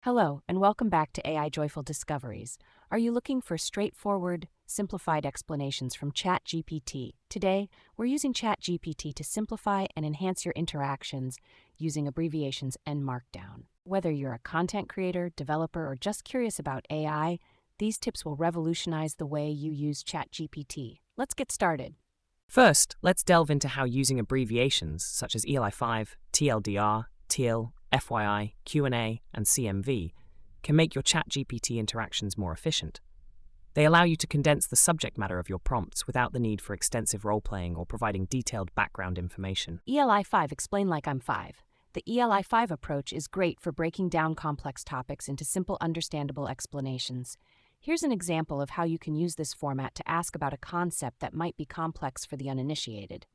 Hello, and welcome back to AI Joyful Discoveries. Are you looking for straightforward, simplified explanations from ChatGPT? Today, we're using ChatGPT to simplify and enhance your interactions using abbreviations and Markdown. Whether you're a content creator, developer, or just curious about AI, these tips will revolutionize the way you use ChatGPT. Let's get started. First, let's delve into how using abbreviations such as ELI5, TLDR, TIL, FYI, Q&A, and CMV can make your ChatGPT interactions more efficient. They allow you to condense the subject matter of your prompts without the need for extensive role-playing or providing detailed background information. ELI5 Explain Like I'm 5. The ELI5 approach is great for breaking down complex topics into simple, understandable explanations. Here's an example of how you can use this format to ask about a concept that might be complex for the uninitiated.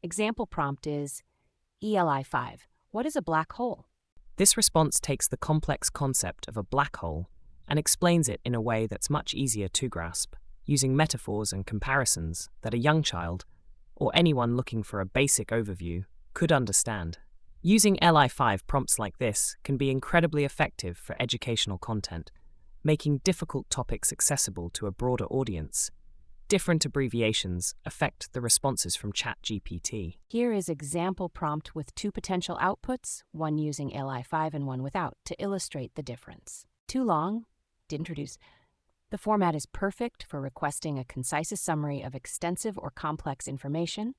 Example prompt is, ELI5, what is a black hole? This response takes the complex concept of a black hole and explains it in a way that's much easier to grasp, using metaphors and comparisons that a young child, or anyone looking for a basic overview, could understand. Using LI5 prompts like this can be incredibly effective for educational content, making difficult topics accessible to a broader audience. Different abbreviations affect the responses from ChatGPT. Here is example prompt with two potential outputs, one using LI5 and one without, to illustrate the difference. Too long? Didn't introduce. The format is perfect for requesting a concise summary of extensive or complex information.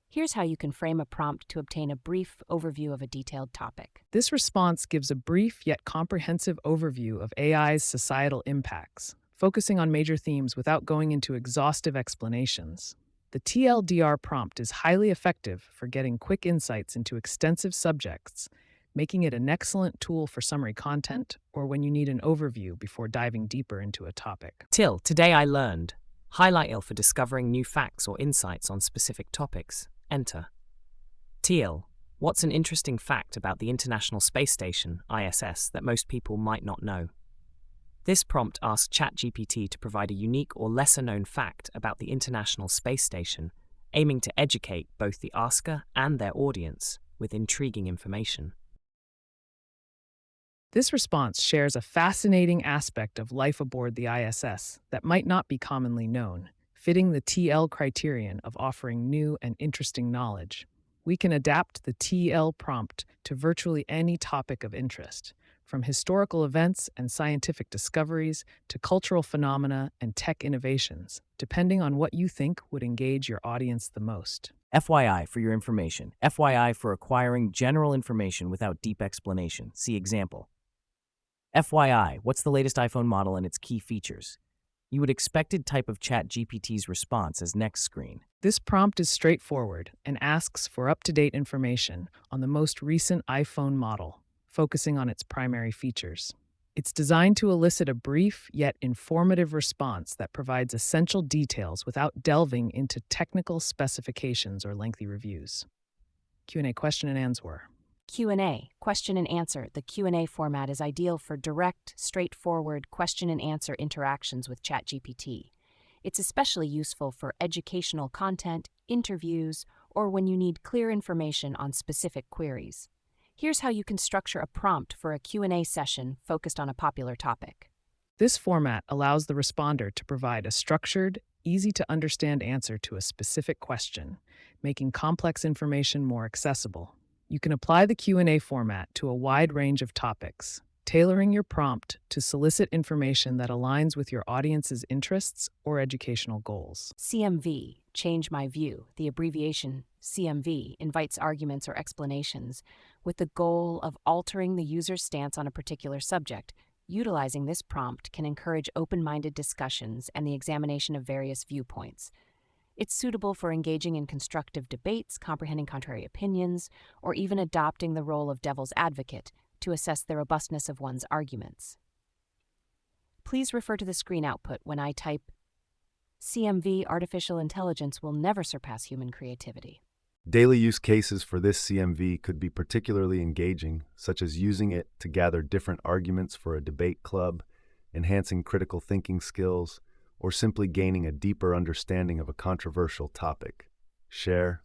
Here's how you can frame a prompt to obtain a brief overview of a detailed topic. This response gives a brief yet comprehensive overview of AI's societal impacts, focusing on major themes without going into exhaustive explanations. The TLDR prompt is highly effective for getting quick insights into extensive subjects, making it an excellent tool for summary content or when you need an overview before diving deeper into a topic. TIL, today I learned. Highlight IL for discovering new facts or insights on specific topics. Enter. TIL, what's an interesting fact about the International Space Station, ISS, that most people might not know? This prompt asks ChatGPT to provide a unique or lesser-known fact about the International Space Station, aiming to educate both the asker and their audience with intriguing information. This response shares a fascinating aspect of life aboard the ISS that might not be commonly known, fitting the TL criterion of offering new and interesting knowledge. We can adapt the TL prompt to virtually any topic of interest, from historical events and scientific discoveries to cultural phenomena and tech innovations, depending on what you think would engage your audience the most. FYI for your information. FYI for acquiring general information without deep explanation. See example. FYI, what's the latest iPhone model and its key features? You would expected type of ChatGPT's response as next screen. This prompt is straightforward and asks for up-to-date information on the most recent iPhone model, focusing on its primary features. It's designed to elicit a brief yet informative response that provides essential details without delving into technical specifications or lengthy reviews. Q&A question and answer. Q&A, question and answer. The Q&A format is ideal for direct, straightforward question and answer interactions with ChatGPT. It's especially useful for educational content, interviews, or when you need clear information on specific queries. Here's how you can structure a prompt for a Q&A session focused on a popular topic. This format allows the responder to provide a structured, easy-to-understand answer to a specific question, making complex information more accessible. You can apply the Q&A format to a wide range of topics, tailoring your prompt to solicit information that aligns with your audience's interests or educational goals. CMV, Change My View. The abbreviation CMV invites arguments or explanations with the goal of altering the user's stance on a particular subject. Utilizing this prompt can encourage open-minded discussions and the examination of various viewpoints. It's suitable for engaging in constructive debates, comprehending contrary opinions, or even adopting the role of devil's advocate to assess the robustness of one's arguments. Please refer to the screen output when I type CMV. Artificial intelligence will never surpass human creativity. Daily use cases for this CMV could be particularly engaging, such as using it to gather different arguments for a debate club, enhancing critical thinking skills, or simply gaining a deeper understanding of a controversial topic. Share.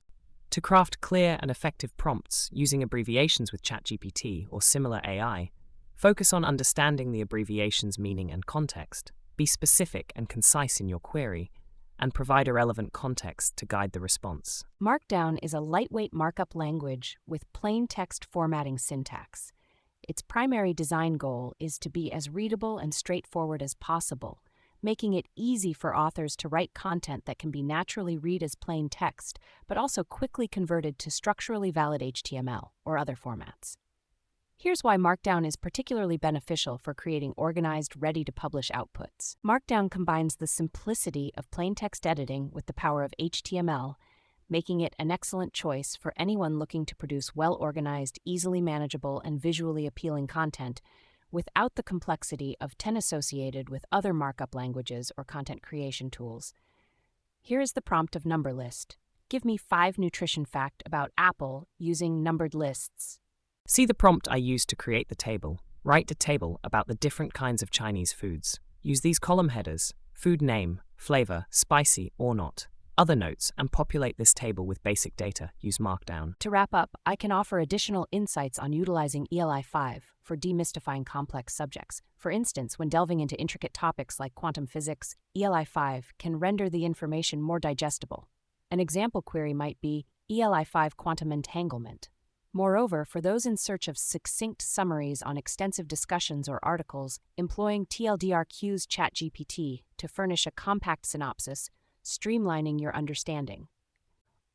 To craft clear and effective prompts using abbreviations with ChatGPT or similar AI, Focus on understanding the abbreviation's meaning and context. Be specific and concise in your query, and provide a relevant context to guide the response. Markdown is a lightweight markup language with plain text formatting syntax. Its primary design goal is to be as readable and straightforward as possible, making it easy for authors to write content that can be naturally read as plain text, but also quickly converted to structurally valid HTML or other formats. Here's why Markdown is particularly beneficial for creating organized, ready-to-publish outputs. Markdown combines the simplicity of plain text editing with the power of HTML, making it an excellent choice for anyone looking to produce well-organized, easily manageable, and visually appealing content without the complexity of 10 associated with other markup languages or content creation tools. Here is the prompt of number list. Give me 5 nutrition facts about Apple using numbered lists. See the prompt I used to create the table. Write a table about the different kinds of Chinese foods. Use these column headers: food name, flavor, spicy or not, other notes, and populate this table with basic data. Use Markdown. To wrap up, I can offer additional insights on utilizing ELI5 for demystifying complex subjects. For instance, when delving into intricate topics like quantum physics, ELI5 can render the information more digestible. An example query might be ELI5 quantum entanglement. Moreover, for those in search of succinct summaries on extensive discussions or articles, employing TLDRQ's ChatGPT to furnish a compact synopsis, streamlining your understanding.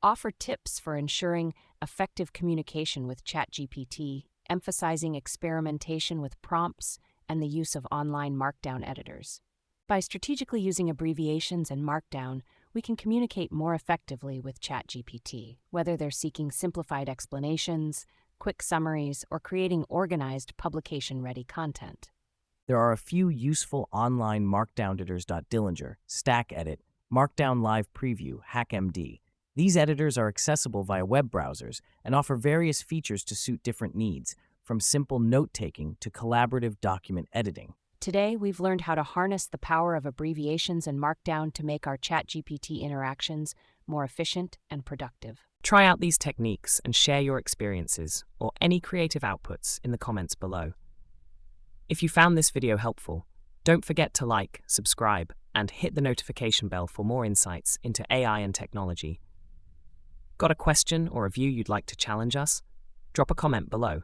Offer tips for ensuring effective communication with ChatGPT, emphasizing experimentation with prompts and the use of online Markdown editors. By strategically using abbreviations and Markdown, we can communicate more effectively with ChatGPT, whether they're seeking simplified explanations, quick summaries, or creating organized publication-ready content. There are a few useful online Markdown editors. Dillinger, Stack Edit, Markdown Live Preview, HackMD. These editors are accessible via web browsers and offer various features to suit different needs, from simple note-taking to collaborative document editing. Today, we've learned how to harness the power of abbreviations and Markdown to make our ChatGPT interactions more efficient and productive. Try out these techniques and share your experiences or any creative outputs in the comments below. If you found this video helpful, don't forget to like, subscribe, and hit the notification bell for more insights into AI and technology. Got a question or a view you'd like to challenge us? Drop a comment below.